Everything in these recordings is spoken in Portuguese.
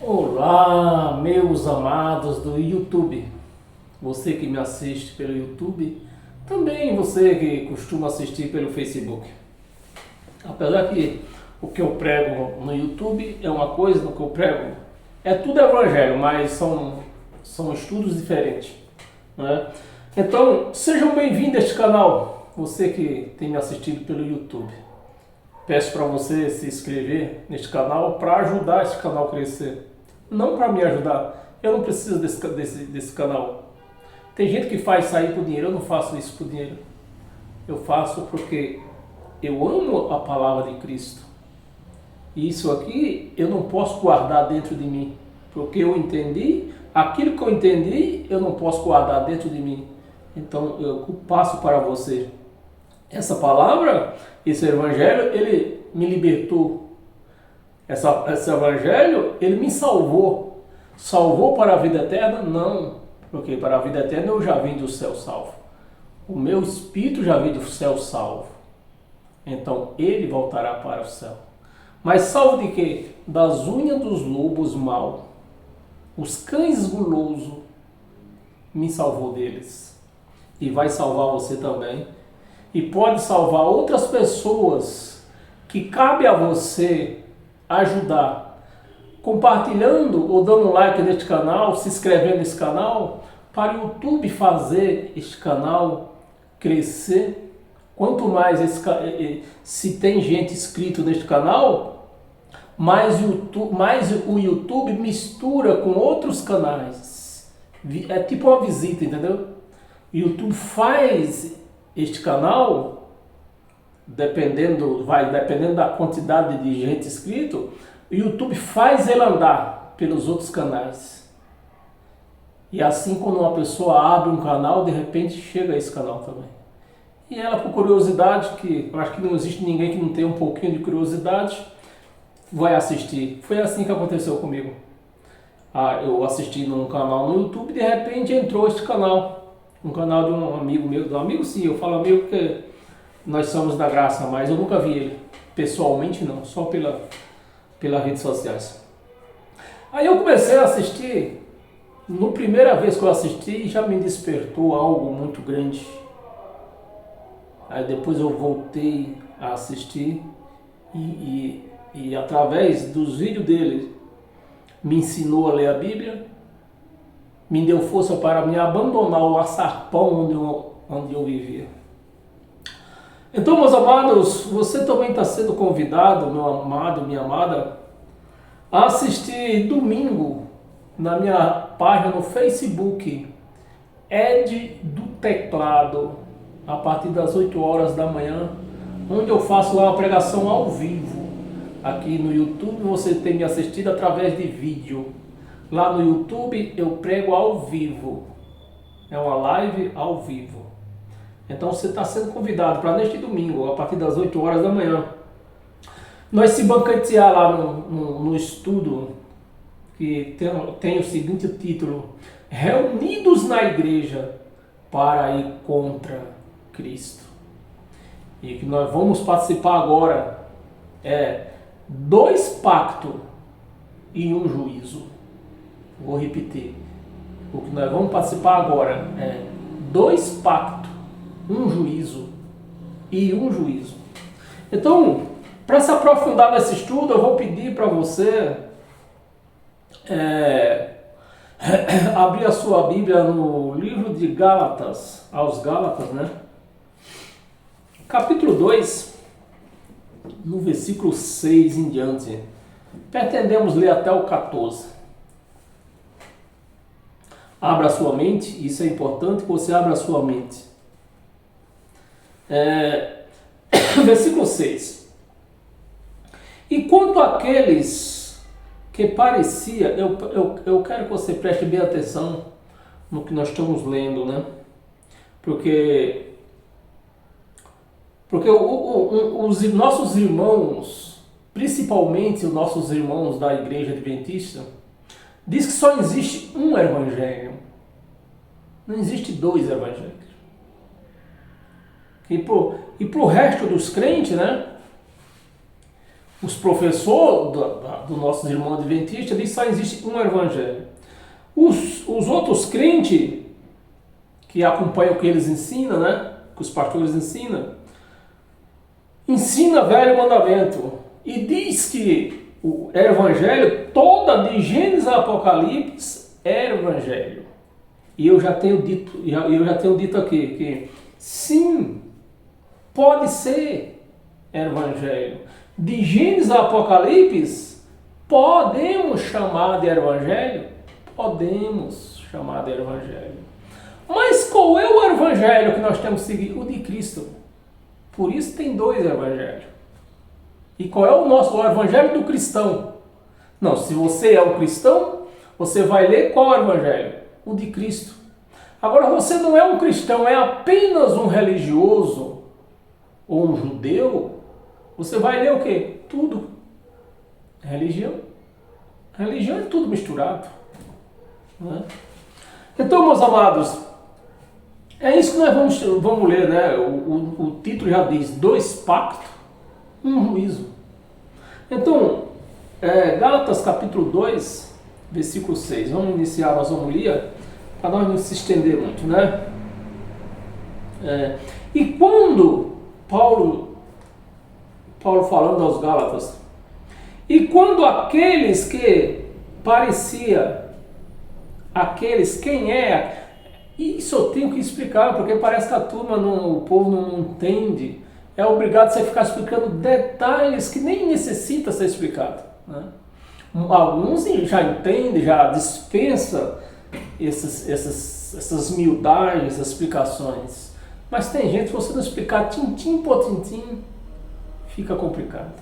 Olá, meus amados do YouTube. Você que me assiste pelo YouTube, também você que costuma assistir pelo Facebook. Apesar que o que eu prego no YouTube é uma coisa, no que eu prego é tudo evangelho, mas são estudos diferentes, né? Então, sejam bem-vindos a este canal, você que tem me assistido pelo YouTube. Peço para você se inscrever neste canal para ajudar este canal a crescer. Não para me ajudar. Eu não preciso desse canal. Tem gente que faz isso aí por dinheiro. Eu não faço isso por dinheiro. Eu faço porque eu amo a palavra de Cristo. E isso aqui eu não posso guardar dentro de mim. Porque eu entendi, aquilo que eu entendi, eu não posso guardar dentro de mim. Então eu passo para você. Essa palavra, esse evangelho, ele me libertou. Esse evangelho, ele me salvou. Salvou para a vida eterna? Não. Porque para a vida eterna eu já vim do céu salvo. O meu espírito já vem do céu salvo. Então ele voltará para o céu. Mas salvo de quê? Das unhas dos lobos mau. Os cães gulosos me salvou deles. E vai salvar você também. E pode salvar outras pessoas que cabe a você ajudar, compartilhando ou dando um like neste canal, se inscrevendo nesse canal, para o YouTube fazer este canal crescer. Quanto mais se tem gente inscrito neste canal, mais o YouTube mistura com outros canais. É tipo uma visita, entendeu? O YouTube faz este canal, dependendo da quantidade de gente inscrito, o YouTube faz ele andar pelos outros canais. E assim, quando uma pessoa abre um canal, de repente chega a esse canal também. E ela, por curiosidade, que eu acho que não existe ninguém que não tenha um pouquinho de curiosidade, vai assistir. Foi assim que aconteceu comigo. Eu assisti num canal no YouTube e de repente entrou este canal. Um canal de um amigo meu, sim, eu falo amigo porque nós somos da graça, mas eu nunca vi ele pessoalmente, não, só pelas redes sociais. Aí eu comecei a assistir, na primeira vez que eu assisti já me despertou algo muito grande. Aí depois eu voltei a assistir e através dos vídeos dele me ensinou a ler a Bíblia, me deu força para me abandonar o açarpão onde eu vivia. Então, meus amados, você também está sendo convidado, meu amado, minha amada, a assistir domingo na minha página no Facebook, Ed do Teclado, a partir das 8 horas da manhã, onde eu faço lá uma pregação ao vivo. Aqui no YouTube você tem me assistido através de vídeo. Lá no YouTube eu prego ao vivo. É uma live ao vivo. Então você está sendo convidado para neste domingo, a partir das 8 horas da manhã, nós se banquetear lá no estudo, que tem o seguinte título: Reunidos na Igreja para ir contra Cristo. E que nós vamos participar agora é 2 pactos e um juízo. Vou repetir. O que nós vamos participar agora é 2 pactos, um juízo e um juízo. Então, para se aprofundar nesse estudo, eu vou pedir para você abrir a sua Bíblia no livro de Gálatas, aos Gálatas, né? Capítulo 2, no versículo 6 em diante. Pretendemos ler até o 14. Abra a sua mente, isso é importante que você abra a sua mente. Versículo 6. E quanto àqueles que parecia, eu quero que você preste bem atenção no que nós estamos lendo, né? Porque os nossos irmãos, principalmente os nossos irmãos da Igreja Adventista, diz que só existe um evangelho. Não existe 2 evangelhos. E pro resto dos crentes, né? os professores do nossos irmãos adventistas dizem que só existe um evangelho. Os outros crentes que acompanham o que eles ensinam, né? Que os pastores ensinam, ensina velho mandamento e diz que o evangelho toda de Gênesis a Apocalipse é evangelho. E eu já tenho dito aqui que sim, pode ser evangelho. De Gênesis a Apocalipse, podemos chamar de evangelho? Podemos chamar de evangelho. Mas qual é o evangelho que nós temos que seguir? O de Cristo. Por isso tem dois evangelhos. E qual é o evangelho do cristão? Não, se você é um cristão, você vai ler qual evangelho? O de Cristo. Agora, você não é um cristão, é apenas um religioso ou um judeu, você vai ler o quê? Tudo. Religião. Religião é tudo misturado. Né? Então, meus amados, é isso que nós vamos ler, né? O título já diz: 2 pactos, 1 juízo. Então, Gálatas capítulo 2, versículo 6. Vamos iniciar a nossa homilia para nós não se estender muito, né? E quando Paulo falando aos Gálatas, e quando aqueles que parecia, quem é? Isso eu tenho que explicar, porque parece que o povo não entende. É obrigado a ficar explicando detalhes que nem necessita ser explicado. Né? Alguns já entendem, já dispensa essas miudagens, essas explicações. Mas tem gente, se você não explicar tintim por tintim, fica complicado.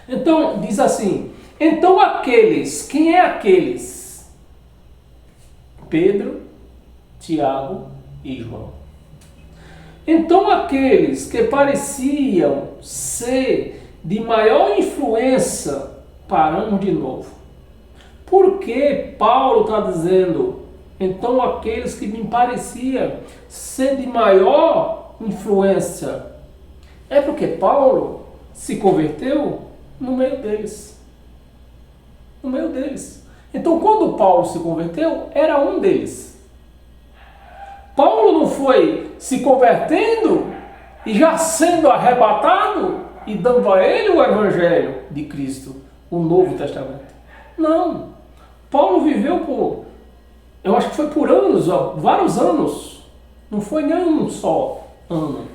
Então, diz assim: então aqueles, quem é aqueles? Pedro, Tiago e João. Então aqueles que pareciam ser de maior influência, paramos de novo. Por que Paulo está dizendo, então aqueles que me pareciam ser de maior influência? É porque Paulo se converteu no meio deles. No meio deles. Então quando Paulo se converteu, era um deles. Paulo não foi se convertendo e já sendo arrebatado e dando a ele o evangelho de Cristo, o Novo Testamento. Não. Paulo viveu eu acho que foi por anos, vários anos. Não foi nem um só ano.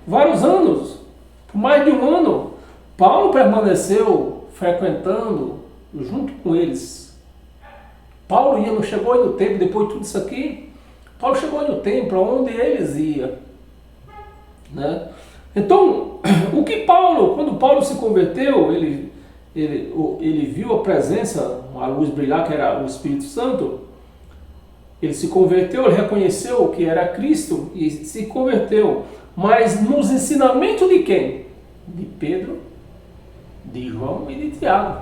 Vários anos. Por mais de um ano, Paulo permaneceu frequentando junto com eles. Paulo chegou no templo, depois de tudo isso aqui, Paulo chegou no templo, onde eles iam. Né? Então, quando Paulo se converteu, ele viu a presença, a luz brilhar, que era o Espírito Santo. Ele se converteu, ele reconheceu que era Cristo e se converteu. Mas nos ensinamentos de quem? De Pedro, de João e de Tiago.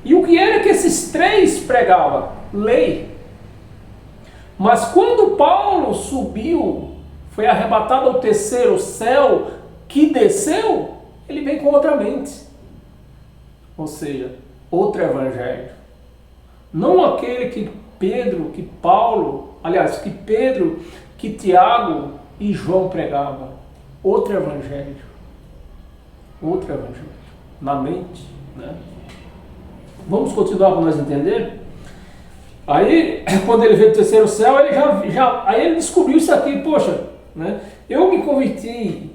E o que era que esses três pregavam? Lei. Mas quando Paulo subiu, foi arrebatado ao terceiro céu, que desceu, ele veio com outra mente. Ou seja, outro evangelho. Não aquele que Pedro, que Tiago e João pregavam. Outro evangelho. Outro evangelho. Na mente, né? Vamos continuar para nós entender? Aí, quando ele veio do terceiro céu, aí ele descobriu isso aqui, poxa, né? Eu me converti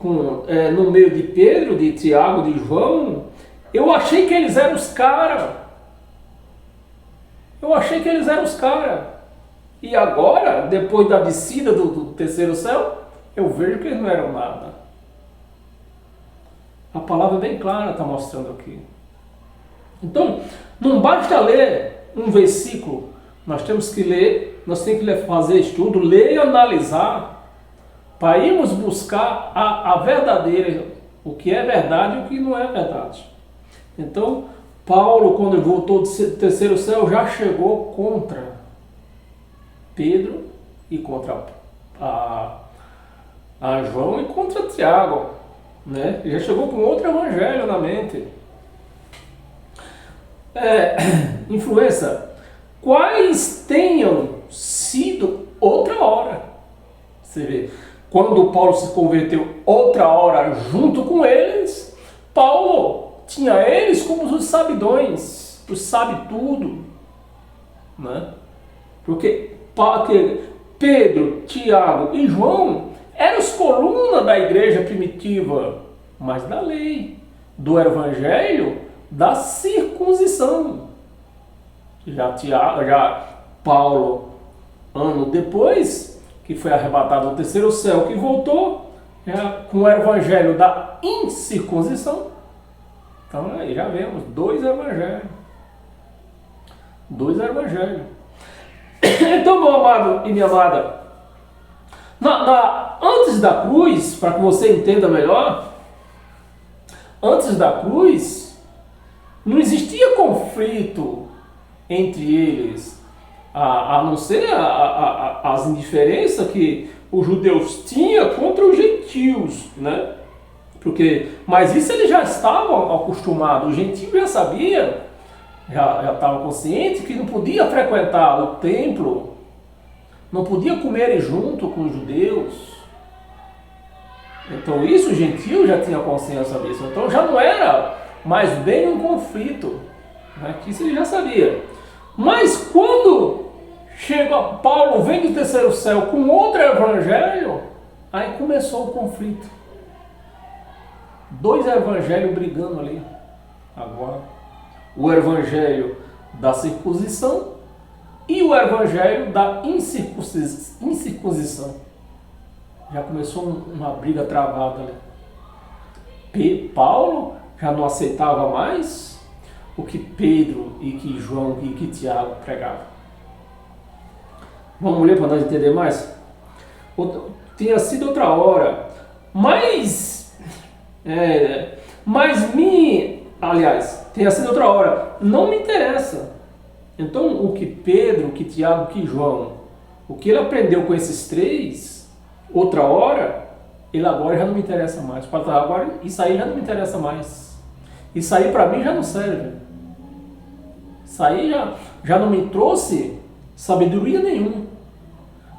no meio de Pedro, de Tiago, de João. Eu achei que eles eram os caras. E agora, depois da descida do terceiro céu, eu vejo que eles não eram nada. A palavra é bem clara, está mostrando aqui. Então, não basta ler um versículo, nós temos que fazer estudo, ler e analisar, para irmos buscar a verdadeira, o que é verdade e o que não é verdade. Então, Paulo, quando ele voltou do terceiro céu, já chegou contra Pedro e contra a João e contra Tiago. né? Ele já chegou com outro evangelho na mente. Influência, quais tenham sido outra hora. Você vê, quando Paulo se converteu outra hora junto com eles, Paulo tinha eles como os sabidões, os sabe tudo, né? Porque Pedro, Tiago e João eram os colunas da igreja primitiva, mas da lei, do evangelho, da circuncisão. Já Paulo, ano depois, que foi arrebatado ao terceiro céu, que voltou com o evangelho da incircuncisão. Então aí já vemos dois evangelhos. Então, meu amado e minha amada, antes da cruz, para que você entenda melhor, antes da cruz, não existia conflito entre eles, a não ser as indiferenças que os judeus tinham contra os gentios, né? Mas isso eles já estavam acostumados, os gentios já sabiam, já estavam conscientes que não podia frequentar o templo, não podia comer junto com os judeus. Então isso os gentios já tinham consciência disso, então já não era mais bem um conflito, né? Que isso ele já sabia. Mas quando Paulo vem do terceiro céu com outro evangelho, aí começou o conflito. Dois evangelhos brigando ali. Agora, o evangelho da circuncisão e o evangelho da incircuncisão. Já começou uma briga travada ali. Paulo já não aceitava mais o que Pedro e que João e que Tiago pregavam. Vamos ler para nós entender mais? Tinha sido outra hora, tenha sido outra hora, não me interessa. Então o que Pedro, o que Tiago, o que João, o que ele aprendeu com esses três, outra hora, ele agora já não me interessa mais. Agora isso aí já não me interessa mais. Isso aí para mim já não serve. Isso aí já não me trouxe sabedoria nenhuma.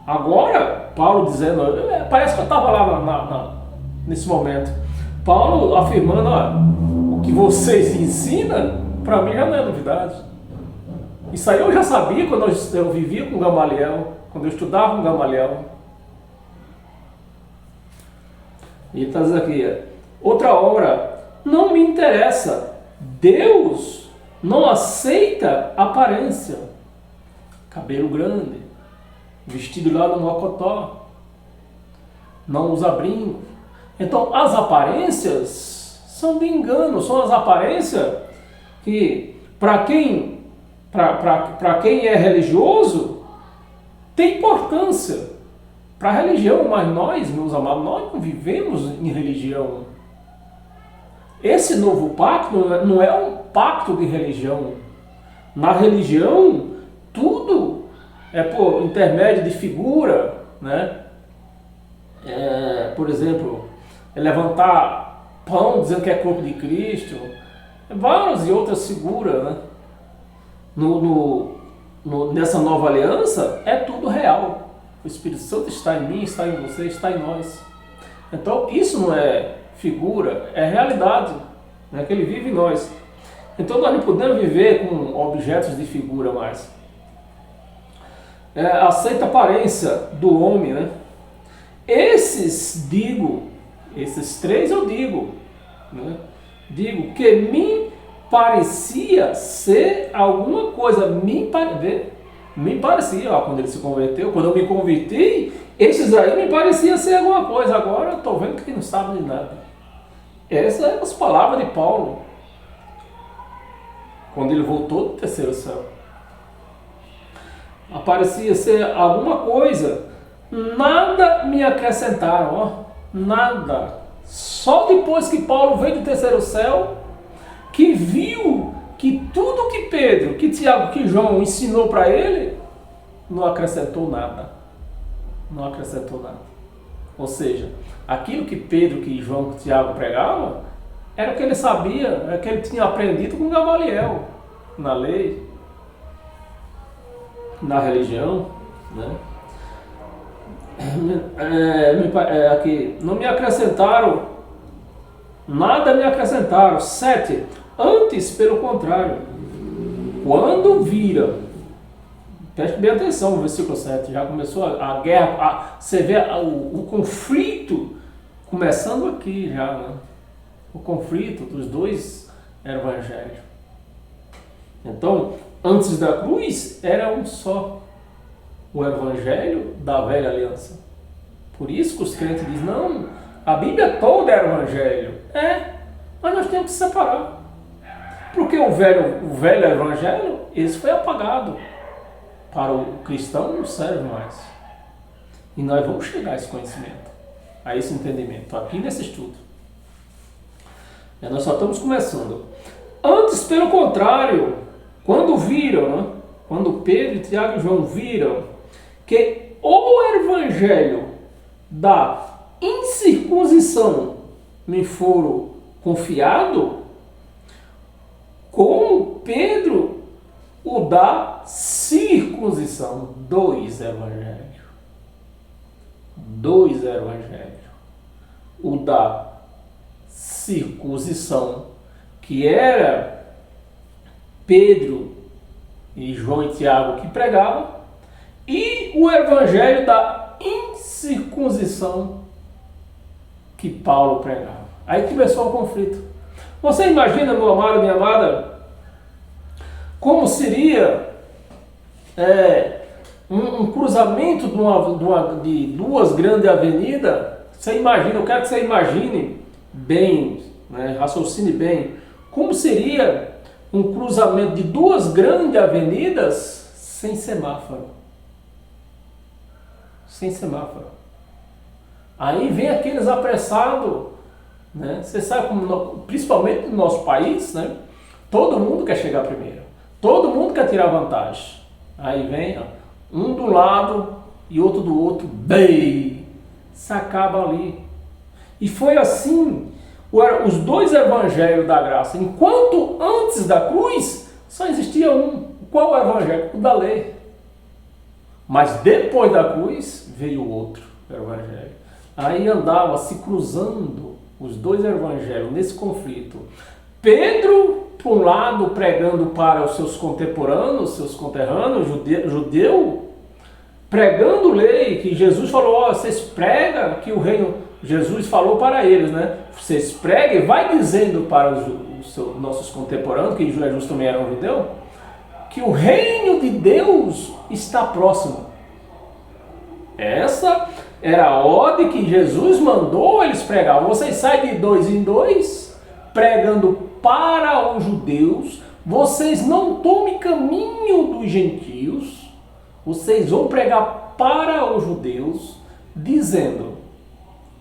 Agora, Paulo dizendo, parece que eu estava lá nesse momento. Paulo afirmando, o que vocês ensinam, para mim já não é novidade. Isso aí eu já sabia quando eu vivia com Gamaliel, quando eu estudava com Gamaliel. E está dizendo aqui, outra hora, não me interessa. Deus não aceita aparência. Cabelo grande, vestido lá no mocotó, não usa brinco. Então as aparências são de engano, são as aparências que para quem é religioso tem importância para a religião, mas nós, meus amados, nós não vivemos em religião. Esse novo pacto não é um pacto de religião. Na religião, tudo é por intermédio de figura, né? Por exemplo, levantar pão dizendo que é corpo de Cristo, várias e outras figuras, né? Nessa nova aliança é tudo real. O Espírito Santo está em mim, está em você, está em nós. Então isso não é figura, é realidade, né? Que ele vive em nós. Então nós não podemos viver com objetos de figura mais. Aceita a aparência do homem, né? Esses três eu digo, né? Digo que me parecia ser alguma coisa, me parecia, quando ele se converteu, quando eu me converti, esses aí me parecia ser alguma coisa, agora eu estou vendo que não sabe de nada. Essas são as palavras de Paulo, quando ele voltou do terceiro céu. Parecia ser alguma coisa, nada me acrescentaram, nada. Só depois que Paulo veio do terceiro céu, que viu que tudo que Pedro, que Tiago, que João ensinou para ele, não acrescentou nada. Não acrescentou nada. Ou seja, aquilo que Pedro, que João, que Tiago pregavam, era o que ele sabia, era o que ele tinha aprendido com Gamaliel, na lei, na religião, né? Aqui, não me acrescentaram, nada me acrescentaram. 7. Antes, pelo contrário, quando viram, preste bem atenção no versículo 7, já começou a guerra, você vê o conflito começando aqui já, né? O conflito dos dois evangelhos. Então, antes da cruz, era um só, o evangelho da velha aliança. Por isso que os crentes dizem, não, a Bíblia toda é evangelho. Mas nós temos que separar. Porque o velho evangelho, esse foi apagado. Para o cristão não serve mais. E nós vamos chegar a esse conhecimento, a esse entendimento, aqui nesse estudo. Nós só estamos começando. Antes, pelo contrário, quando viram, né? Quando Pedro, Tiago e João viram que o evangelho da incircuncisão me foram confiado, como Pedro o da circuncisão. Dois evangelhos. O da circuncisão, que era Pedro e João e Tiago que pregavam, e o evangelho da incircuncisão que Paulo pregava. Aí começou o conflito. Você imagina, meu amado, minha amada, como seria um cruzamento de duas grandes avenidas? Você imagina, eu quero que você imagine bem, né, raciocine bem, como seria um cruzamento de duas grandes avenidas sem semáforo? Sem semáforo. Aí vem aqueles apressados, né? Você sabe como, principalmente no nosso país, né? Todo mundo quer chegar primeiro. Todo mundo quer tirar vantagem. Aí vem um do lado e outro do outro. Bem, se acaba ali. E foi assim os dois evangelhos da graça. Enquanto antes da cruz só existia um. Qual é o evangelho? O da lei. Mas depois da cruz veio o outro evangelho. Aí andava se cruzando os dois evangelhos nesse conflito. Pedro, por um lado, pregando para os seus contemporâneos, seus conterrâneos, judeu, pregando lei, que Jesus falou, vocês pregam que o reino, Jesus falou para eles, né? Vocês pregam, vai dizendo para os nossos contemporâneos, que Jesus também era um judeu, que o reino de Deus está próximo. Essa era a ordem que Jesus mandou eles pregar. Vocês saem de 2 em 2, pregando para os judeus. Vocês não tomem caminho dos gentios. Vocês vão pregar para os judeus, dizendo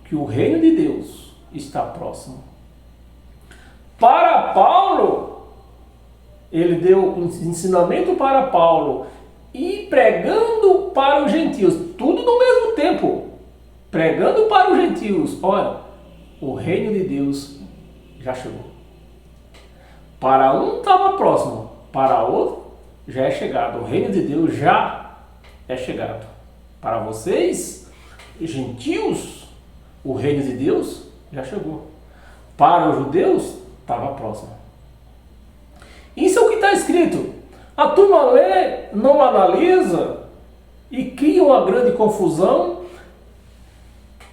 que o reino de Deus está próximo. Para Paulo, ele deu um ensinamento para Paulo e pregando para os gentios, tudo no mesmo tempo, pregando para os gentios, olha, o reino de Deus já chegou. Para um estava próximo, para outro já é chegado, o reino de Deus já é chegado. Para vocês, gentios, o reino de Deus já chegou. Para os judeus, estava próximo. Isso é o que está escrito. A turma lê, não analisa e cria uma grande confusão,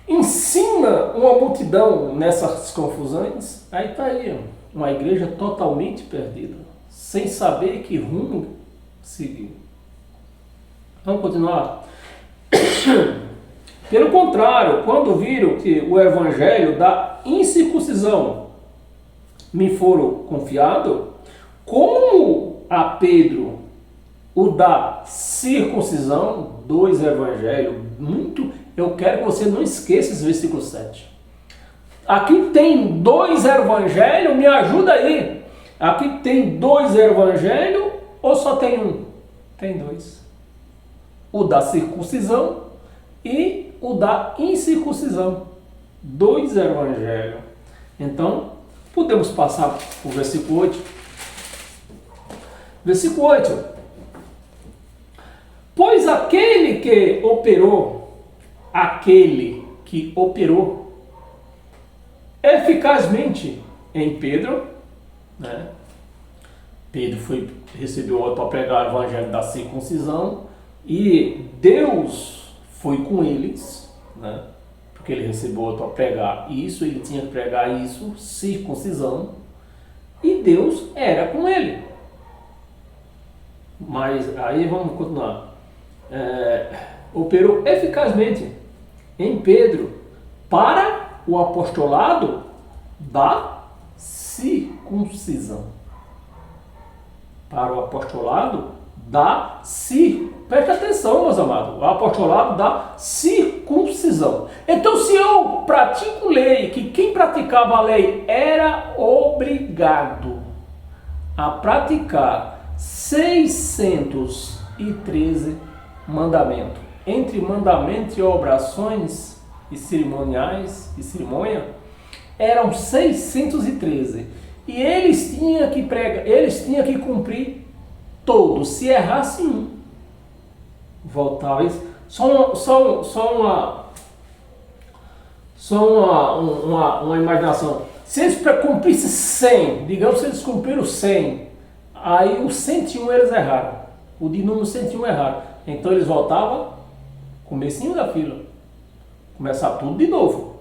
ensina uma multidão nessas confusões. Aí está aí, uma igreja totalmente perdida, sem saber que rumo seguir. Vamos continuar. Pelo contrário, quando viram que o evangelho da incircuncisão me foram confiado, como a Pedro o da circuncisão, dois evangelhos, eu quero que você não esqueça esse versículo 7. Aqui tem dois evangelhos, me ajuda aí. Aqui tem dois evangelhos ou só tem um? Tem dois. O da circuncisão e o da incircuncisão. 2 evangelhos. Então, podemos passar para o versículo 8. Versículo 8. Pois aquele que operou eficazmente em Pedro, né? Pedro recebeu ordem para pregar o evangelho da circuncisão e Deus foi com eles, né? Porque ele recebeu ordem para pregar isso, ele tinha que pregar isso, circuncisão, e Deus era com ele. Mas aí vamos continuar. Operou eficazmente em Pedro para o apostolado da circuncisão. Para o apostolado da circuncisão. Preste atenção, meus amados. O apostolado da circuncisão. Então, se eu pratico lei, que quem praticava a lei era obrigado a praticar 613 mandamentos. Entre mandamentos e obrações e cerimoniais e cerimônia, eram 613. E eles tinham que cumprir todos. Se errasse um, voltava isso. Uma imaginação. Se eles cumprissem 100, digamos que eles cumpriram 100, aí o 101 eles erraram. O de número 101 erraram. Então eles voltavam comecinho da fila. Começar tudo de novo.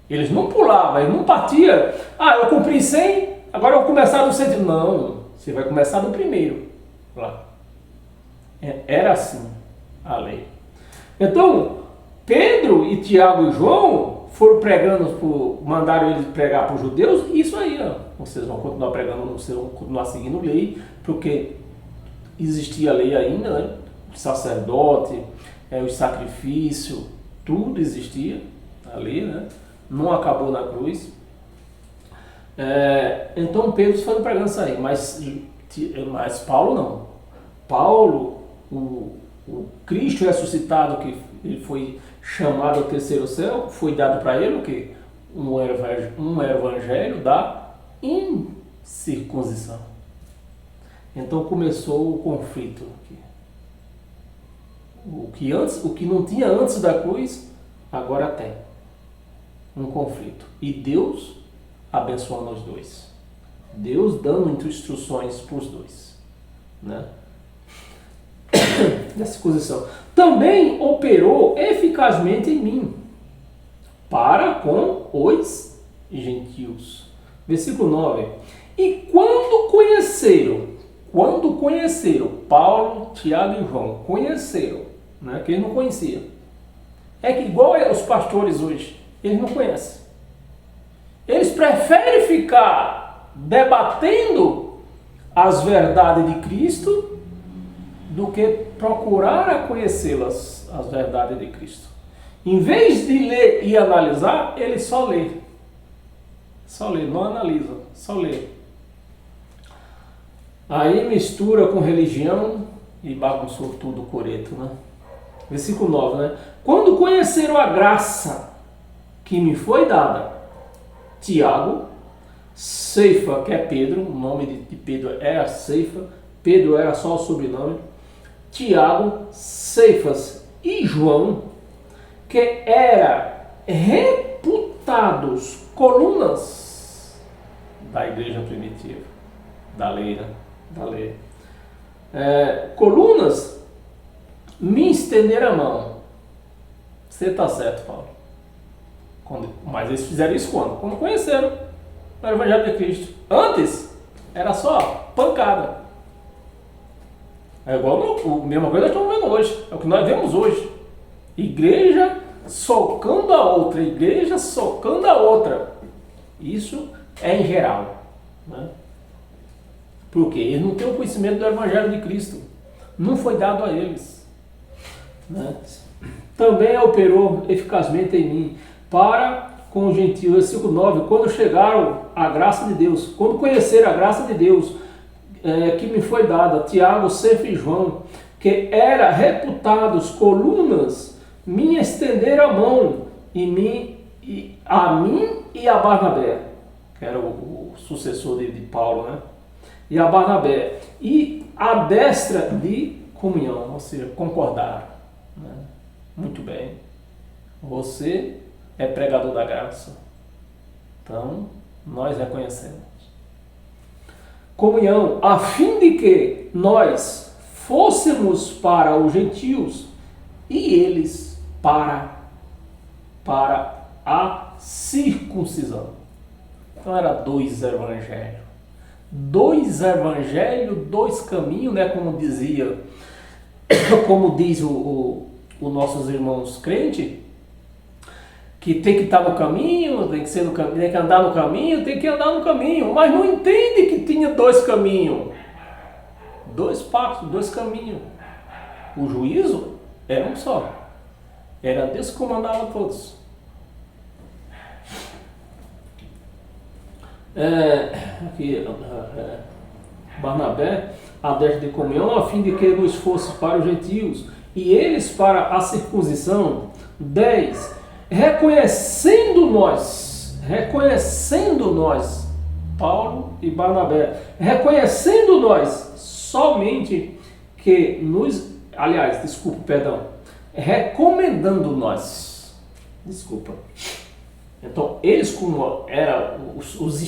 Eles não pulavam, eles não partiam. Eu cumpri 100, agora eu vou começar do 100. Não, você vai começar do primeiro. Lá. Era assim a lei. Então, Pedro e Tiago e João foram pregando, mandaram eles pregar para os judeus, e isso aí, ó, vocês vão continuar pregando, vocês vão continuar seguindo lei, porque existia lei ainda, né? O sacerdote, o sacrifício, tudo existia ali, né? Não acabou na cruz. Então Pedro foi pregando isso aí, mas Paulo não. Paulo, o Cristo ressuscitado, que ele foi chamado ao terceiro céu, foi dado para ele o quê? Um evangelho da incircuncisão. Então começou o conflito aqui. O que não tinha antes da cruz, agora tem. Um conflito. E Deus abençoando os dois. Deus dando instruções para os dois. Né? Nessa posição. Também operou eficazmente em mim, para com os gentios. Versículo 9. E quando conheceram, Paulo, Tiago e João, conheceram, né, que eles não conheciam. É que igual os pastores hoje, eles não conhecem. Eles preferem ficar debatendo as verdades de Cristo do que procurar a conhecê-las, as verdades de Cristo. Em vez de ler e analisar, ele só lê. Só lê, não analisa, só lê. Aí mistura com religião e bagunçou tudo o coreto, né? Versículo 9, né? Quando conheceram a graça que me foi dada, Tiago, Ceifa, que é Pedro, o nome de Pedro era Ceifa, Pedro era só o sobrenome, Tiago, Ceifas e João, que eram reputados colunas da igreja primitiva, da lei, né? Da lei. Colunas, me estenderam a mão. Você está certo, Paulo. Mas eles fizeram isso quando? Quando conheceram o Evangelho de Cristo. Antes, era só pancada. É igual a mesma coisa que nós estamos vendo hoje. É o que nós vemos hoje. Igreja socando a outra. Igreja socando a outra. Isso é em geral. Né? Porque eles não têm o conhecimento do Evangelho de Cristo. Não foi dado a eles. Né? Também operou eficazmente em mim para com os gentios. Versículo 9. Quando chegaram à graça de Deus. Quando conheceram a graça de Deus que me foi dada, Tiago, Cefa e João, que eram reputados colunas me estender a mão a mim e a Barnabé, que era o sucessor de Paulo, né? E a Barnabé, e a destra de comunhão, ou seja, concordar, né? Muito bem, você é pregador da graça, então nós reconhecemos. Comunhão, a fim de que nós fôssemos para os gentios e eles para a circuncisão. Então era dois evangelhos. Dois evangelhos, dois caminhos, né? Como diz os nossos irmãos crentes, que tem que estar no caminho, tem que ser no caminho, tem que andar no caminho, tem que andar no caminho, mas não entende que tinha dois caminhos, dois pactos, dois caminhos. O juízo era um só, era Deus que comandava todos. Aqui, Barnabé, a destra de comunhão, a fim de que nos fosse para os gentios e eles para a circuncisão. 10. Reconhecendo nós, Paulo e Barnabé, reconhecendo nós somente que recomendando nós, então eles, como eram os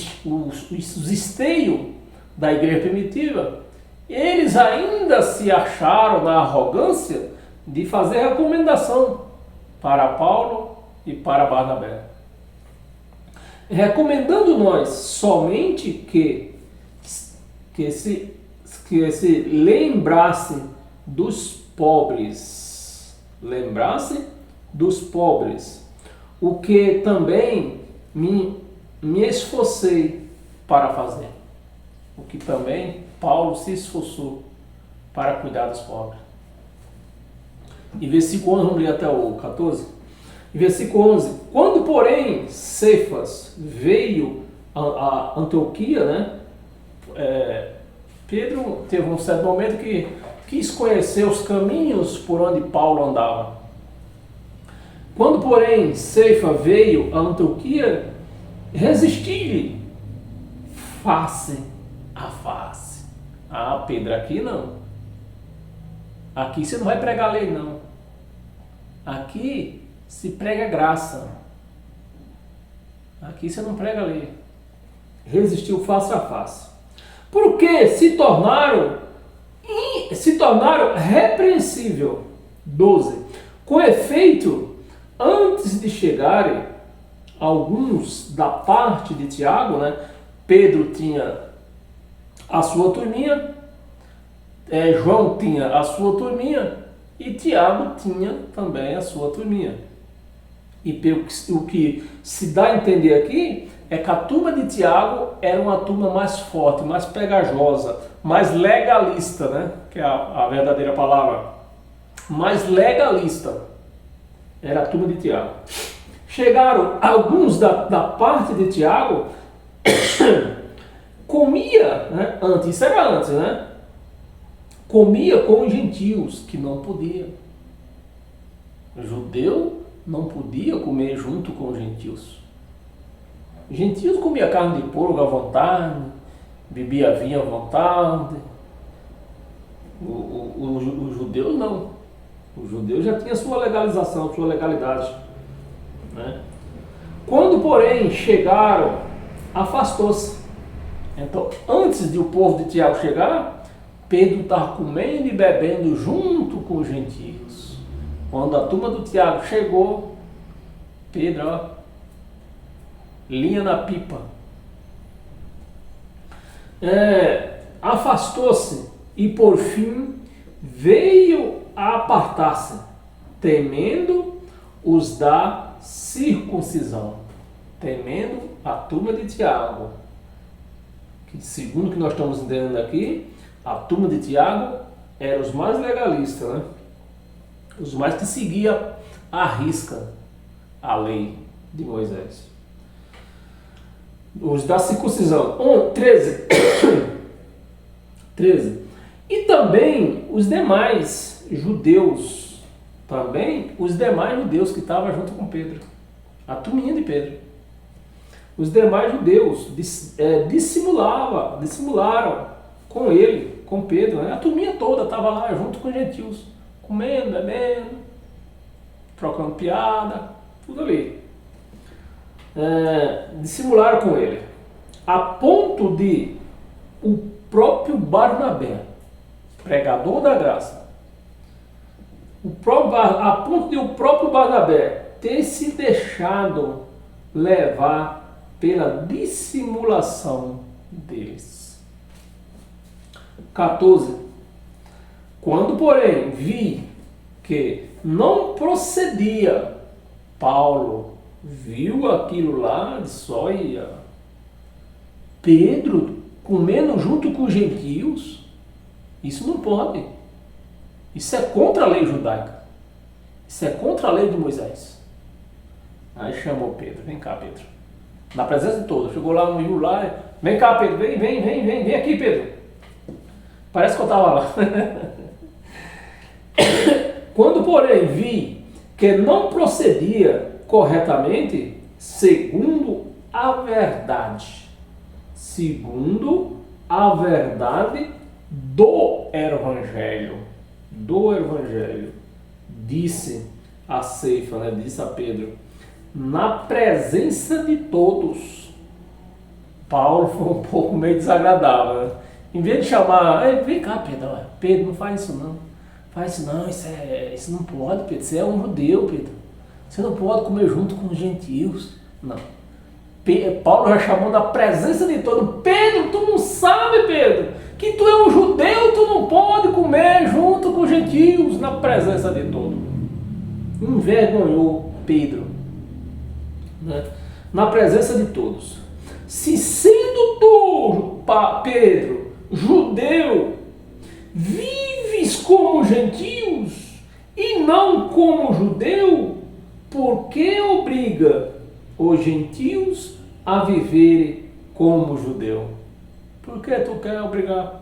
esteios da igreja primitiva, eles ainda se acharam na arrogância de fazer recomendação para Paulo e para Barnabé. Recomendando nós somente que se lembrasse dos pobres. Lembrasse dos pobres. O que também me esforcei para fazer. O que também Paulo se esforçou para cuidar dos pobres. Em versículo 11, vamos ler até o 14. Em versículo 11, quando porém Cefas veio a Antioquia, né? Pedro teve um certo momento que quis conhecer os caminhos por onde Paulo andava. Quando porém Cefas veio a Antioquia, resisti-lhe face a face. Ah, Pedro, aqui não. Aqui você não vai pregar lei, não. Aqui se prega graça. Aqui você não prega lei. Resistiu face a face. Porque se tornaram repreensível. 12. Com efeito, antes de chegarem alguns da parte de Tiago, né? Pedro tinha a sua turminha, João tinha a sua turminha e Tiago tinha também a sua turminha. E o que se dá a entender aqui é que a turma de Tiago era uma turma mais forte, mais pegajosa, mais legalista, né? Que é a verdadeira palavra. Mais legalista. Era a turma de Tiago. Chegaram alguns da parte de Tiago, comia, né? Isso era antes, né? Comia com os gentios, que não podia. O judeu não podia comer junto com os gentios. Os gentios comiam carne de porco à vontade, bebia vinho à vontade. Os judeus não. O judeu já tinha sua legalização, sua legalidade, né? Quando, porém, chegaram, afastou-se. Então, antes de o povo de Tiago chegar, Pedro estava comendo e bebendo junto com os gentios. Quando a turma do Tiago chegou, Pedro, linha na pipa. Afastou-se e, por fim, veio a apartar-se, temendo os da circuncisão. Temendo a turma de Tiago. Que, segundo o que nós estamos entendendo aqui, a turma de Tiago era os mais legalistas, né? Os mais que seguiam à risca a lei de Moisés. Os da circuncisão. 13. 13. E também os demais judeus também os demais judeus que estavam junto com Pedro, a turminha de Pedro. Os demais judeus dissimularam com ele, com Pedro, né? A turminha toda estava lá junto com os gentios, comendo, bebendo, trocando piada, tudo ali. Dissimularam com ele, a ponto de o próprio Barnabé, pregador da graça, a ponto de o próprio Barnabé ter se deixado levar pela dissimulação deles. 14. Quando, porém, vi que não procedia, Paulo viu aquilo lá, disse: olha, Pedro comendo junto com os gentios, isso não pode. Isso é contra a lei judaica. Isso é contra a lei de Moisés. Aí chamou Pedro: vem cá, Pedro. Na presença de todos. Chegou lá, viu lá: vem cá, Pedro, vem aqui, Pedro. Parece que eu estava lá. Quando, porém, vi que não procedia corretamente segundo a verdade do Evangelho, disse a Ceifa, né? Disse a Pedro, na presença de todos. Paulo foi um pouco meio desagradável, né? Em vez de chamar: vem cá, Pedro, Pedro, não faz isso não, isso não pode, Pedro, você é um judeu, Pedro, você não pode comer junto com os gentios. Não. Paulo já chamou na presença de todos: Pedro, tu não sabe, Pedro, que tu é um judeu, tu não pode comer junto com os gentios, na presença de todos. Envergonhou Pedro, né? Na presença de todos. Se sendo tu, Pedro, judeu, vives como gentios e não como judeu, por que obriga os gentios a viverem como judeu? Por que tu quer obrigar?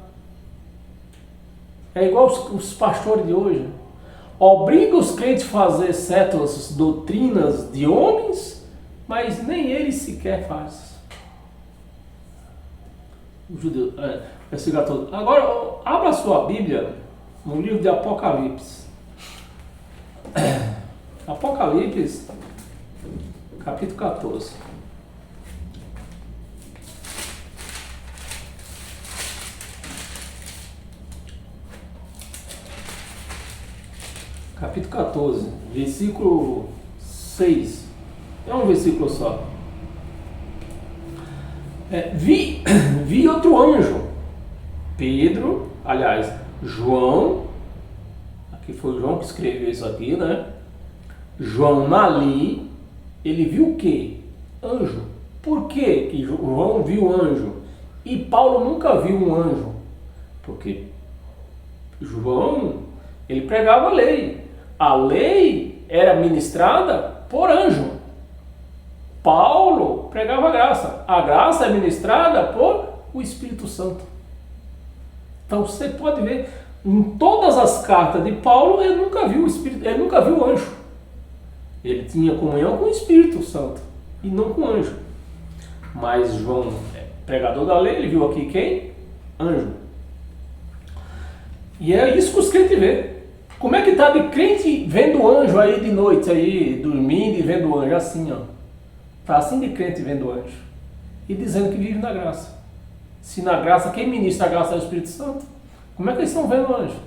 É igual os pastores de hoje. Obriga os crentes a fazer certas doutrinas de homens, mas nem eles sequer fazem. O judeu, versículo 14. Agora, abra a sua Bíblia no livro de Apocalipse. Apocalipse, capítulo 14. Capítulo 14, versículo 6. É um versículo só. Vi outro anjo. Pedro, aliás, João, aqui foi João que escreveu isso aqui, né? João ali, ele viu o quê? Anjo. Por que que João viu anjo e Paulo nunca viu um anjo? Porque João, ele pregava a lei. A lei era ministrada por anjo. Paulo pregava a graça. A graça é ministrada por o Espírito Santo. Então você pode ver, em todas as cartas de Paulo, ele nunca viu o Espírito, ele nunca viu o anjo. Ele tinha comunhão com o Espírito Santo e não com o anjo. Mas João, pregador da lei, ele viu aqui quem? Anjo. E é isso que os crentes vê. Como é que está de crente vendo anjo aí de noite, aí, dormindo e vendo anjo? Assim, ó. Está assim de crente vendo anjo. E dizendo que vive na graça. Se na graça, quem ministra a graça é o Espírito Santo, como é que eles estão vendo anjo?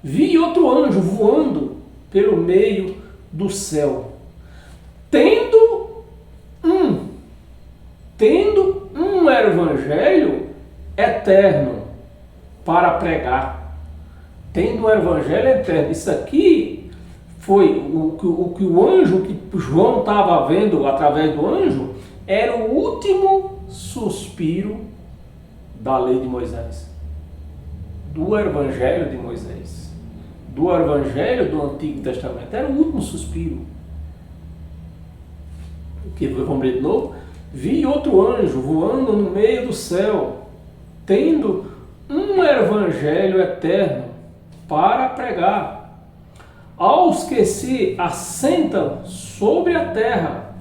Vi outro anjo voando pelo meio do céu, tendo um evangelho eterno para pregar. Tendo um evangelho eterno. Isso aqui foi o que o anjo, que João estava vendo através do anjo, era o último suspiro da lei de Moisés, do evangelho de Moisés, do evangelho do Antigo Testamento. Era o último suspiro. Vamos ler de novo. Vi outro anjo voando no meio do céu, tendo um evangelho eterno para pregar, aos que se assentam sobre a terra,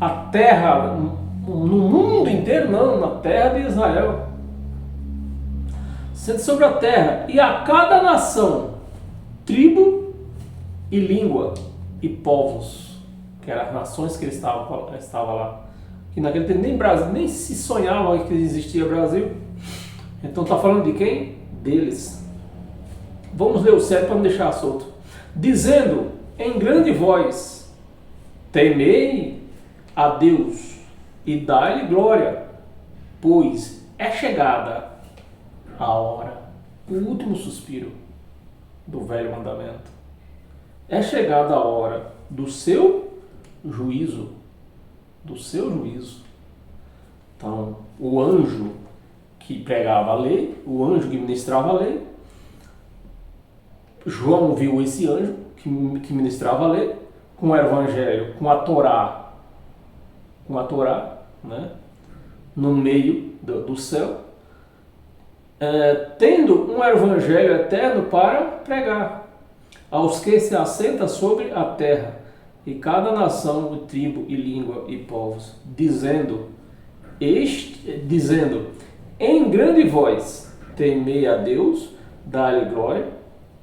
a terra no mundo inteiro não, na terra de Israel, assentam sobre a terra, e a cada nação, tribo e língua e povos, que eram as nações que ele estava lá, que naquele tempo nem Brasil, nem se sonhava que existia Brasil. Então está falando de quem? Deles. Vamos ler o 7 para não deixar solto. Dizendo em grande voz: temei a Deus e dai-lhe glória, pois é chegada a hora, o último suspiro do velho mandamento. É chegada a hora do seu juízo. Do seu juízo. Então, o anjo que pregava a lei, o anjo que ministrava a lei, João viu esse anjo que ministrava a lei, com o evangelho, com a Torá, né, no meio do céu, tendo um evangelho eterno para pregar aos que se assentam sobre a terra, e cada nação, tribo e língua e povos, dizendo em grande voz: temei a Deus, dai-lhe glória,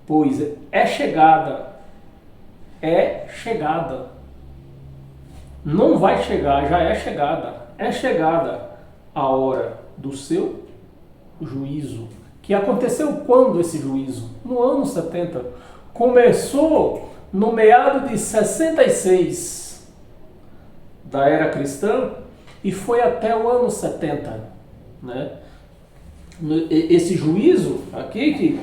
pois é chegada, não vai chegar, já é chegada a hora do seu juízo. Que aconteceu quando esse juízo? No ano 70. Começou no meado de 66 da era cristã e foi até o ano 70, né? Esse juízo aqui, que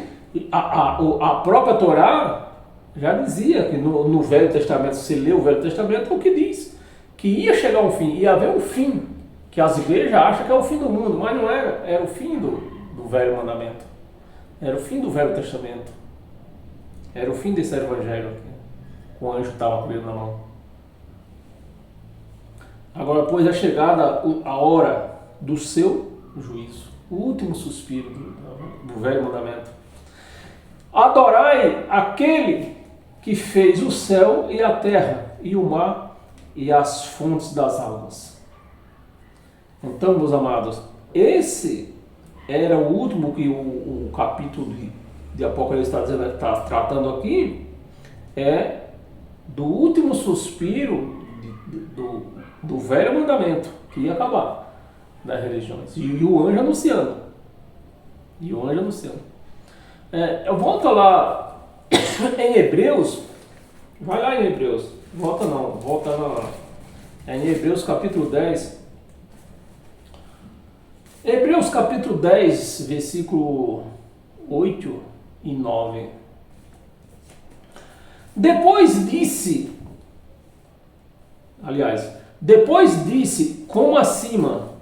a própria Torá já dizia que no Velho Testamento, se lê o Velho Testamento, é o que diz, que ia chegar um fim, ia haver um fim, que as igrejas acham que é o fim do mundo, mas não era o fim do Velho Mandamento, era o fim do Velho Testamento, era o fim desse evangelho aqui, com o anjo que estava com ele na mão. Agora, pois é chegada a hora do seu juízo, o último suspiro do Velho Mandamento. Adorai aquele que fez o céu e a terra, e o mar e as fontes das águas. Então, meus amados, esse era o último que o capítulo de Apocalipse está tratando aqui, é do último suspiro do velho mandamento, que ia acabar das religiões. E o anjo anunciando. Eu volto lá em Hebreus. Vai lá em Hebreus. Volta lá. É em Hebreus capítulo 10. Hebreus capítulo 10, versículo 8 e 9. Depois disse, como acima.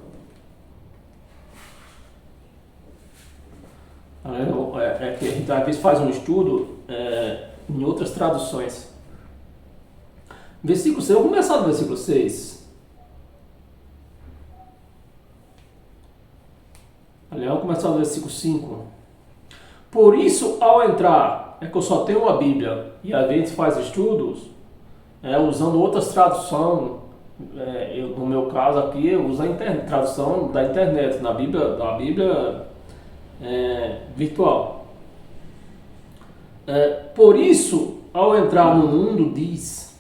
Que a gente às vezes faz um estudo em outras traduções. Versículo 6, vamos começar do versículo 6. Aliás, vamos começar do versículo 5. Por isso, ao entrar, é que eu só tenho uma Bíblia, e a gente faz estudos usando outras traduções. No meu caso aqui, eu uso a tradução da internet, na Bíblia virtual. Por isso, ao entrar no mundo, diz: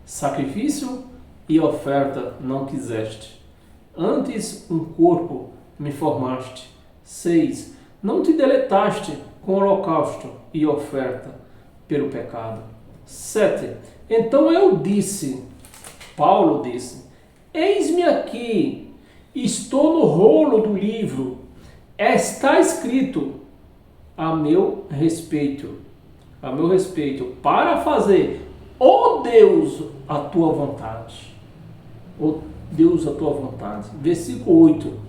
sacrifício e oferta não quiseste, antes um corpo me formaste. 6. Não te deletaste com holocausto e oferta pelo pecado. 7. Então eu disse, Paulo disse: eis-me aqui, estou no rolo do livro, está escrito a meu respeito, para fazer, ó Deus, a tua vontade. Ó Deus, a tua vontade. Versículo 8.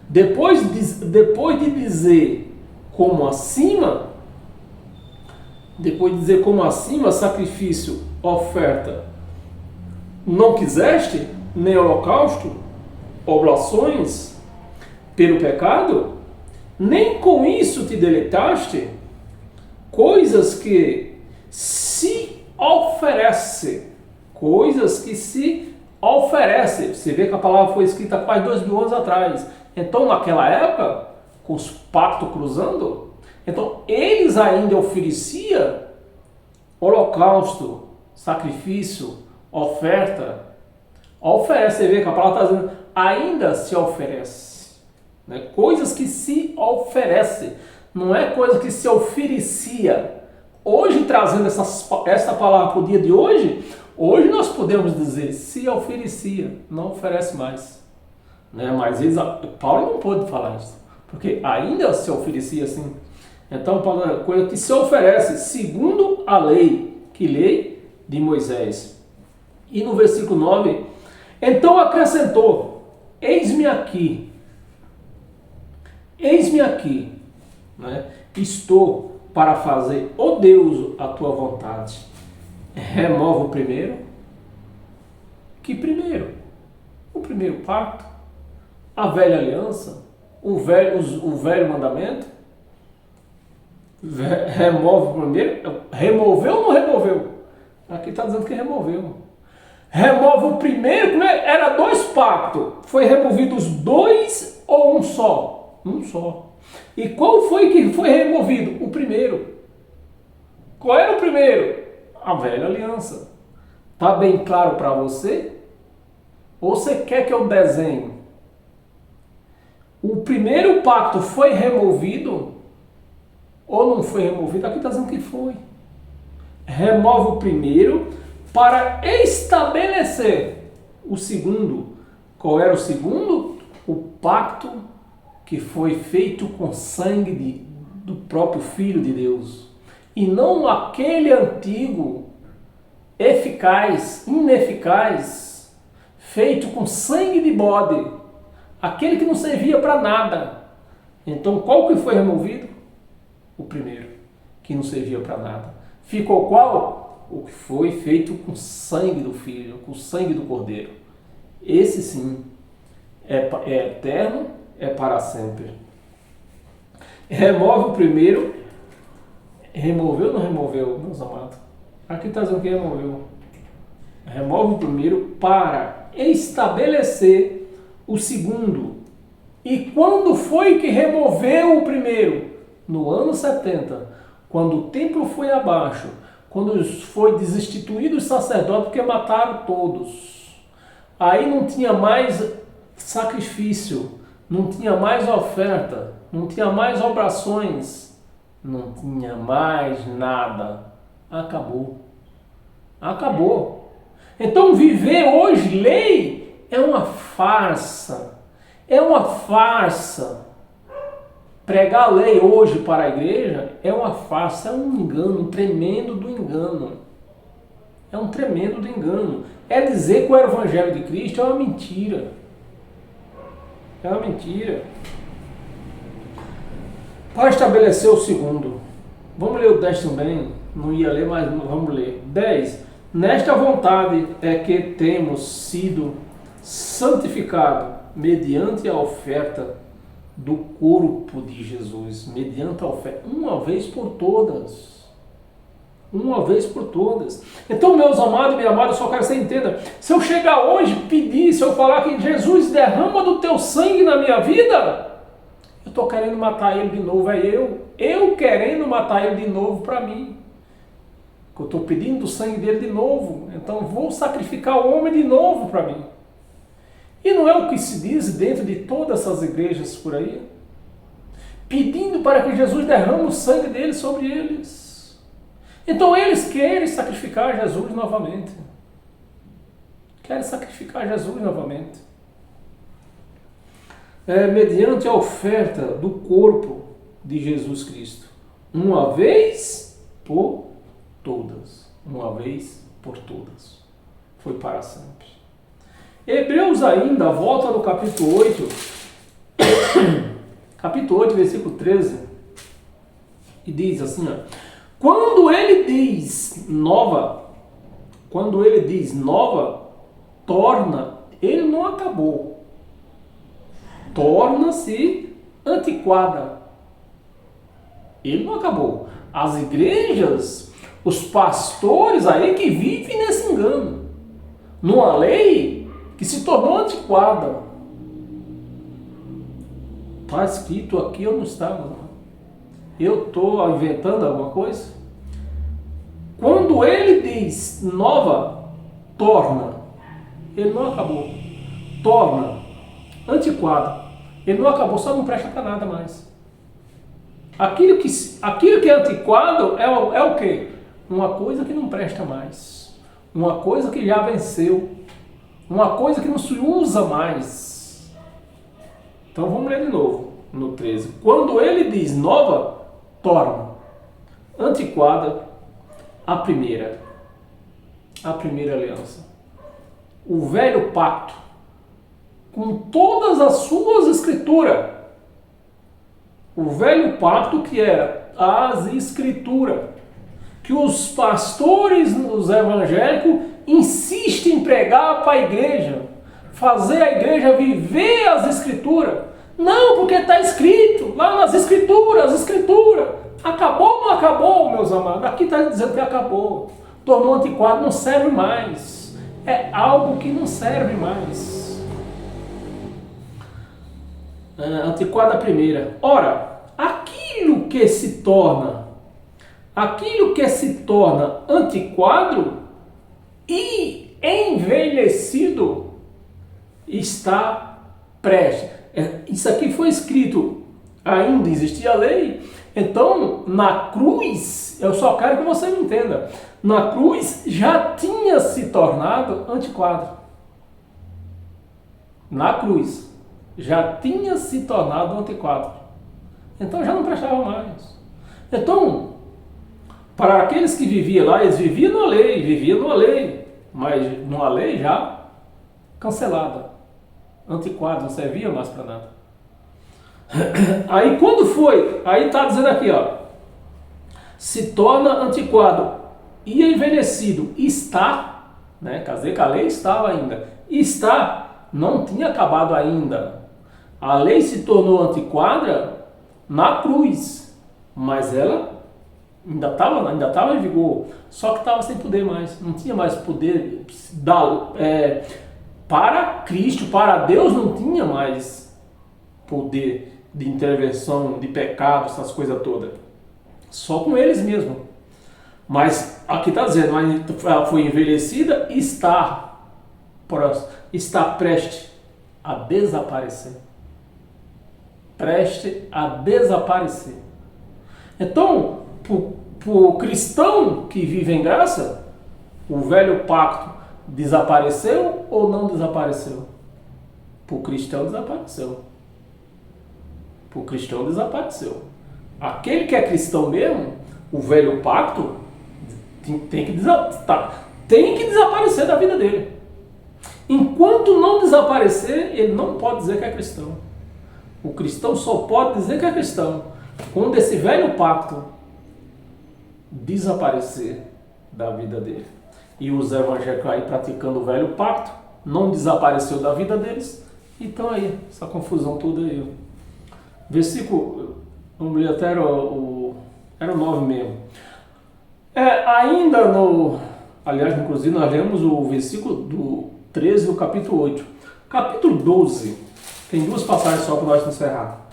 Depois de dizer como acima, sacrifício, oferta, não quiseste, nem holocausto, oblações pelo pecado, nem com isso te deleitaste, coisas que se oferece, coisas que se oferece. Você vê que a palavra foi escrita quase 2000 anos atrás. Então, naquela época, com os pactos cruzando, então eles ainda ofereciam holocausto, sacrifício, oferta. Oferece, você vê que a palavra está dizendo, ainda se oferece. Né? Coisas que se oferece, não é coisa que se oferecia. Hoje, trazendo essa palavra para o dia de hoje, hoje nós podemos dizer, se oferecia, não oferece mais. Né? Mas Paulo não pôde falar isso, porque ainda se oferecia assim. Então, coisa que se oferece segundo a lei, que lei de Moisés. E no versículo 9, então acrescentou, eis-me aqui, né? Estou para fazer, ó Deus, a tua vontade. Remove o primeiro. Que primeiro? O primeiro pacto, a velha aliança, o velho mandamento. Remove o primeiro. Removeu ou não removeu? Aqui está dizendo que removeu. Remove o primeiro, era 2 pactos. Foi removido os 2 ou um só? Um só. E qual foi que foi removido? O primeiro. Qual era o primeiro? A velha aliança. Tá bem claro para você? Ou você quer que eu desenhe? O primeiro pacto foi removido ou não foi removido? Aqui está dizendo que foi. Remove o primeiro para estabelecer o segundo. Qual era o segundo? O pacto que foi feito com sangue do próprio Filho de Deus. E não aquele antigo, ineficaz, feito com sangue de bode. Aquele que não servia para nada. Então qual que foi removido? O primeiro, que não servia para nada. Ficou qual? O que foi feito com sangue do Filho, com sangue do Cordeiro. Esse sim é eterno, é para sempre. Remove o primeiro. Removeu ou não removeu, meus amados? Aqui está dizendo que removeu. Remove o primeiro para estabelecer o segundo. E quando foi que removeu o primeiro? No ano 70, quando o templo foi abaixo, quando foi destituído os sacerdotes, porque mataram todos. Aí não tinha mais sacrifício, não tinha mais oferta, não tinha mais orações, não tinha mais nada. Acabou. Acabou. Então viver hoje lei é uma farsa. É uma farsa. Pregar a lei hoje para a igreja é uma farsa, é um engano, um tremendo do engano. É um tremendo do engano. É dizer que o evangelho de Cristo é uma mentira. É uma mentira. Para estabelecer o segundo. Vamos ler o 10 também. Não ia ler, mas vamos ler. 10. Nesta vontade é que temos sido santificados mediante a oferta do corpo de Jesus. Mediante a oferta. Uma vez por todas. Uma vez por todas. Então, meus amados e minha amada, eu só quero que você entenda. Se eu chegar hoje, pedir, se eu falar que Jesus derrama do teu sangue na minha vida, eu estou querendo matar ele de novo. É eu querendo matar ele de novo para mim. Eu estou pedindo o sangue dele de novo. Então vou sacrificar o homem de novo para mim. E não é o que se diz dentro de todas essas igrejas por aí? Pedindo para que Jesus derrame o sangue dele sobre eles. Então eles querem sacrificar Jesus novamente. Querem sacrificar Jesus novamente. Mediante a oferta do corpo de Jesus Cristo. Uma vez por todas. Uma vez por todas. Foi para sempre. Hebreus ainda, volta no capítulo 8. Capítulo 8, versículo 13. E diz assim, ó. Quando ele diz nova, torna, ele não acabou. Torna-se antiquada. Ele não acabou. As igrejas, os pastores aí que vivem nesse engano. Numa lei que se tornou antiquada. Está escrito aqui ou não está? Não. Eu estou inventando alguma coisa? Quando ele diz nova, torna. Ele não acabou. Torna. Antiquado. Ele não acabou, só não presta para nada mais. Aquilo que é antiquado é o quê? Uma coisa que não presta mais. Uma coisa que já venceu. Uma coisa que não se usa mais. Então vamos ler de novo, no 13. Quando ele diz nova, torna. Antiquada, a primeira aliança. O velho pacto, com todas as suas escrituras. O velho pacto que era as escrituras, que os pastores, os evangélicos, insistem em pregar para a igreja, fazer a igreja viver as escrituras. Não, porque está escrito lá nas escrituras, as escrituras. Acabou ou não acabou, meus amados? Aqui está dizendo que acabou. Tornou antiquado, não serve mais. É algo que não serve mais. Antiquada primeira. Ora, aquilo que se torna antiquado e envelhecido está prestes. Isso aqui foi escrito, ainda existia a lei. Então, na cruz, eu só quero que você me entenda, na cruz já tinha se tornado antiquado. Na cruz já tinha se tornado antiquado. Então já não prestava mais. Então, para aqueles que viviam lá, eles viviam numa lei, mas numa lei já cancelada, antiquada, não servia mais para nada. Aí quando foi? Aí está dizendo aqui, ó, se torna antiquado e envelhecido, está, né? Quer dizer que a lei estava ainda, está, não tinha acabado ainda. A lei se tornou antiquada na cruz, mas ela ainda estava em vigor, só que estava sem poder mais, não tinha mais poder para Cristo, para Deus não tinha mais poder de intervenção, de pecado, essas coisas todas, só com eles mesmo. Mas aqui está dizendo, ela foi envelhecida e está prestes a desaparecer. Preste a desaparecer. Então, para o cristão que vive em graça, o velho pacto desapareceu ou não desapareceu? Para o cristão desapareceu. Para o cristão desapareceu. Aquele que é cristão mesmo, o velho pacto tem que desaparecer da vida dele. Enquanto não desaparecer, ele não pode dizer que é cristão. O cristão só pode dizer que é cristão quando esse velho pacto desaparecer da vida dele. E os evangélicos aí praticando o velho pacto, não desapareceu da vida deles, então aí, essa confusão toda aí. Versículo, vamos ler até era o 9 mesmo. Aliás, inclusive nós lemos o versículo do 13 do capítulo 8. Capítulo 12, tem duas passagens só para nós encerrar.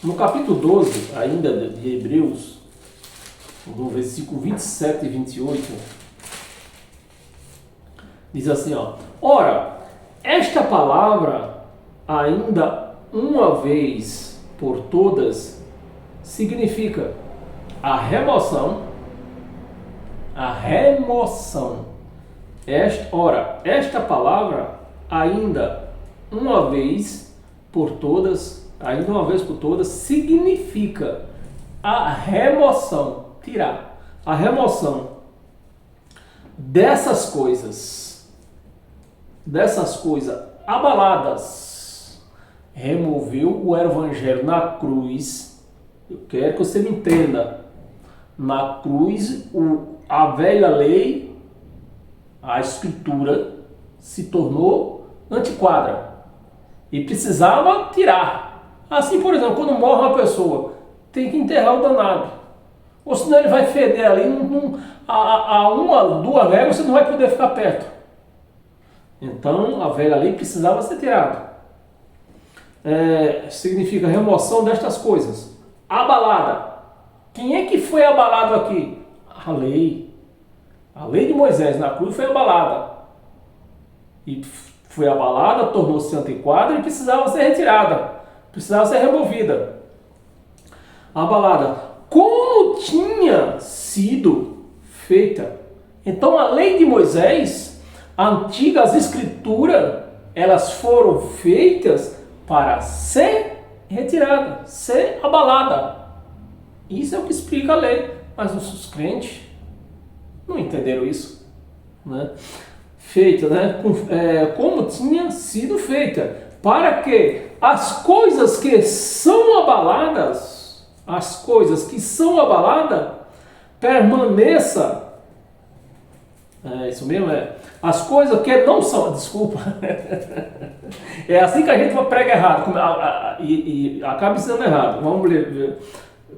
No capítulo 12, ainda de Hebreus, no versículo 27 e 28, diz assim, ó: ora, esta palavra, ainda uma vez por todas, significa a remoção. Esta palavra, ainda uma vez por todas, significa a remoção, tirar, a remoção dessas coisas abaladas. Removeu o evangelho na cruz. Eu quero que você me entenda. Na cruz, a velha lei, a escritura, se tornou antiquada e precisava tirar. Assim, por exemplo, quando morre uma pessoa, tem que enterrar o danado. Ou senão ele vai feder ali, a uma, duas léguas você não vai poder ficar perto. Então a velha ali precisava ser tirada. Significa remoção destas coisas. Abalada. Quem é que foi abalado aqui? A lei. A lei de Moisés na cruz foi abalada. E foi abalada, tornou-se antiquada e precisava ser retirada. Precisava ser removida. Abalada. Como tinha sido feita. Então a lei de Moisés, a antiga, as escrituras, elas foram feitas para ser retirada, ser abalada. Isso é o que explica a lei. Mas os crentes não entenderam isso, né? Feita, né? Como tinha sido feita, para que as coisas que são abaladas, permaneça. Isso mesmo, as coisas que não são, desculpa, é assim que a gente prega errado e acaba sendo errado. Vamos ler,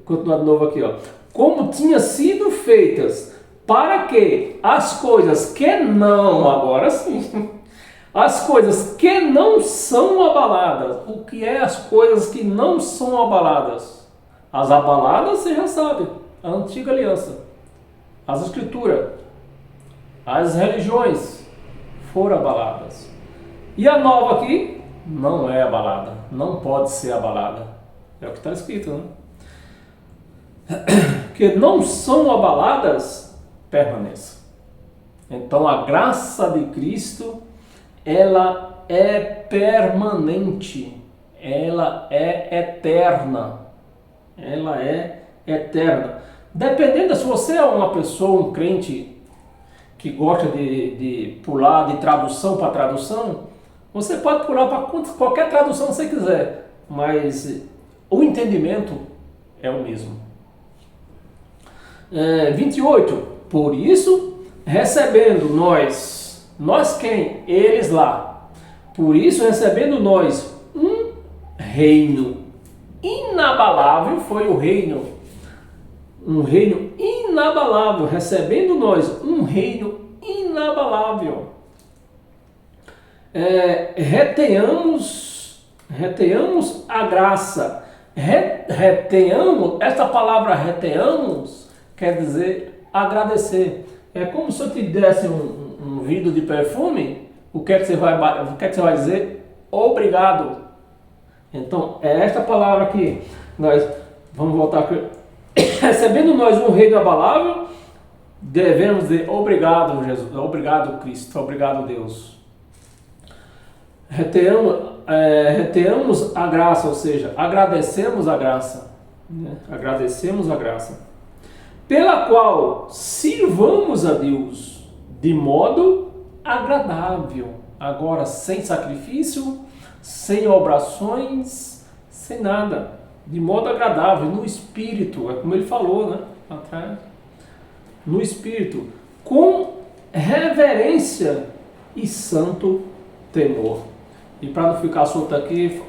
continuar de novo aqui, ó. Como tinha sido feitas, para que as coisas que não, agora sim, as coisas que não são abaladas. O que é as coisas que não são abaladas? As abaladas você já sabe, a antiga aliança, as escrituras, as religiões foram abaladas. E a nova aqui não é abalada, não pode ser abalada. É o que está escrito, né? Que não são abaladas, permaneça. Então a graça de Cristo, ela é permanente, ela é eterna. Ela é eterna. Dependendo se você é uma pessoa, um crente que gosta de pular de tradução para tradução, você pode pular para qualquer tradução que você quiser, mas o entendimento é o mesmo. 28. Por isso, recebendo nós quem? Eles lá. Por isso, recebendo nós um reino inabalável, foi o reino, um reino inabalável, recebendo nós um reino inabalável. Retenhamos a graça. Retenhamos, essa palavra retenhamos quer dizer agradecer. É como se eu te desse um vidro de perfume, o que é que você vai dizer? Obrigado. Então, é esta palavra aqui. Nós vamos voltar aqui. Recebendo nós um reino abalável, devemos dizer obrigado, Jesus, obrigado, Cristo, obrigado, Deus. Retenhamos a graça, ou seja, agradecemos a graça, né? Agradecemos a graça, pela qual sirvamos a Deus de modo agradável, agora sem sacrifício, sem obrações, sem nada, de modo agradável, no Espírito, é como ele falou, né, atrás, no Espírito, com reverência e santo temor. E para não ficar solto aqui,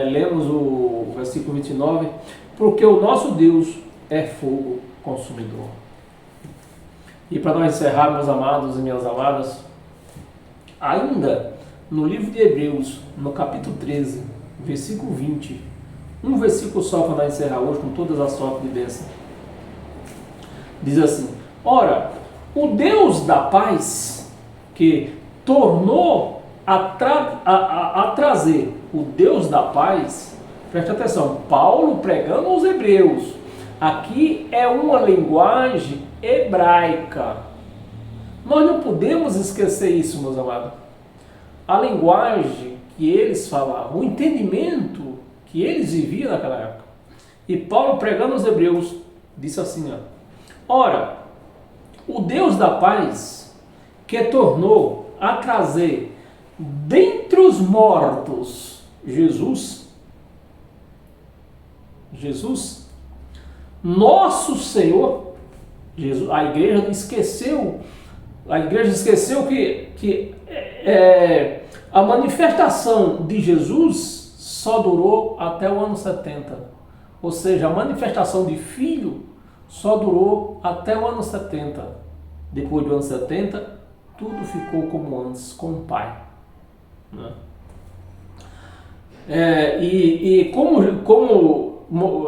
lemos o versículo 29, porque o nosso Deus é fogo consumidor. E para nós encerrar, meus amados e minhas amadas, ainda no livro de Hebreus, no capítulo 13, versículo 20, um versículo só para nós encerrar hoje com todas as sortes de bênção. Diz assim: ora, o Deus da paz, que tornou a trazer o Deus da paz, preste atenção, Paulo pregando aos hebreus, aqui é uma linguagem hebraica. Nós não podemos esquecer isso, meus amados. A linguagem que eles falavam, o entendimento que eles viviam naquela época. E Paulo pregando aos hebreus, disse assim, ó: ora, o Deus da paz, que tornou a trazer dentre os mortos Jesus, nosso Senhor, Jesus, a igreja esqueceu que a manifestação de Jesus só durou até o ano 70. Ou seja, a manifestação de Filho só durou até o ano 70. Depois do ano 70, tudo ficou como antes, com o Pai. Né? Como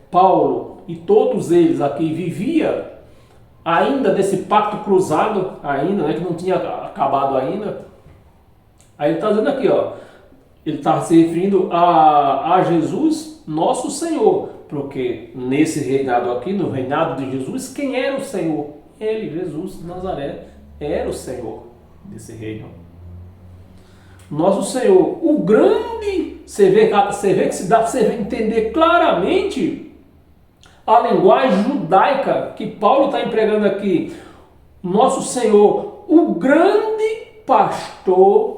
Paulo e todos eles aqui vivia ainda desse pacto cruzado, ainda, né, que não tinha acabado ainda, aí ele está dizendo aqui, ó, ele está se referindo a Jesus, nosso Senhor, porque nesse reinado aqui, no reinado de Jesus, quem era o Senhor? Ele, Jesus de Nazaré, era o Senhor desse reino. Nosso Senhor, o grande, você vê que se dá para você entender claramente a linguagem judaica que Paulo está empregando aqui. Nosso Senhor, o grande pastor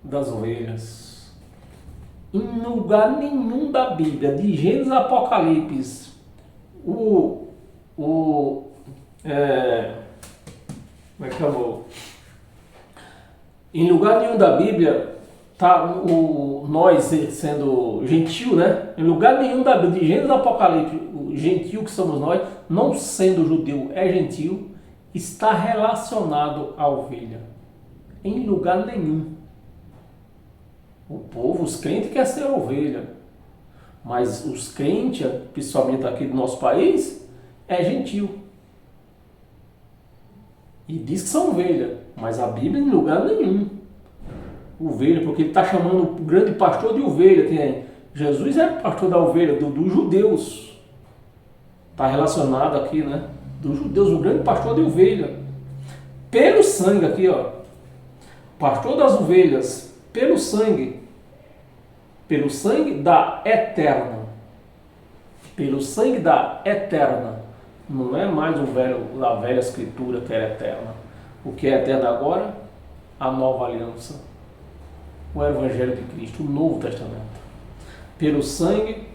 das ovelhas. Em lugar nenhum da Bíblia, de Gênesis a Apocalipse, como é que chamou? Em lugar nenhum da Bíblia tá nós sendo gentil, né? Em lugar nenhum da Bíblia, de Gênesis a Apocalipse, o gentil que somos nós, não sendo judeu, é gentil, está relacionado à ovelha. Em lugar nenhum. O povo, os crentes querem ser ovelha, mas os crentes, principalmente aqui do nosso país, é gentil. E diz que são ovelha, mas a Bíblia em lugar nenhum. Ovelha, porque ele está chamando o grande pastor de ovelha. Jesus é pastor da ovelha, dos judeus. Está relacionado aqui, né? Dos judeus, o grande pastor de ovelha. Pelo sangue aqui, ó. Pastor das ovelhas, pelo sangue da eterna. Pelo sangue da eterna. Não é mais a velha escritura que era eterna. O que é eterno agora? A nova aliança. O Evangelho de Cristo, o Novo Testamento. Pelo sangue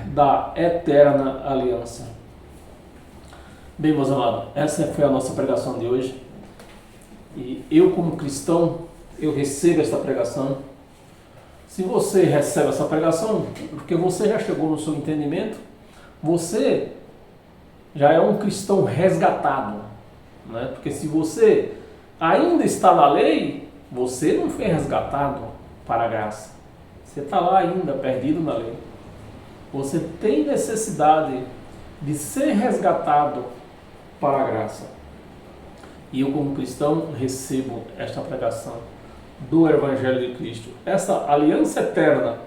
da eterna aliança. Bem, meus amados, essa foi a nossa pregação de hoje. E eu, como cristão, eu recebo esta pregação. Se você recebe essa pregação, porque você já chegou no seu entendimento, você já é um cristão resgatado, né? Porque se você ainda está na lei, você não foi resgatado para a graça. Você está lá ainda, perdido na lei. Você tem necessidade de ser resgatado para a graça. E eu, como cristão, recebo esta pregação do Evangelho de Cristo. Essa aliança eterna,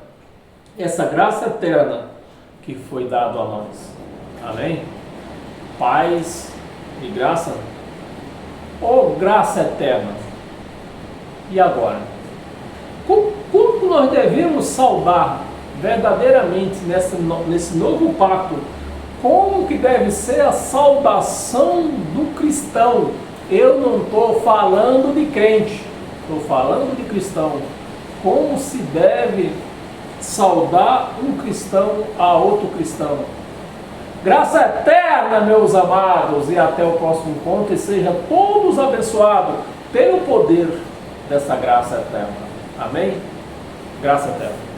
essa graça eterna que foi dada a nós. Amém? Paz e graça. Ou graça eterna. E agora? Como nós devemos saudar verdadeiramente nesse novo pacto? Como que deve ser a saudação do cristão? Eu não estou falando de crente, estou falando de cristão. Como se deve saudar um cristão a outro cristão? Graça eterna, meus amados, e até o próximo encontro, e sejam todos abençoados pelo poder dessa graça eterna. Amém? Graça eterna.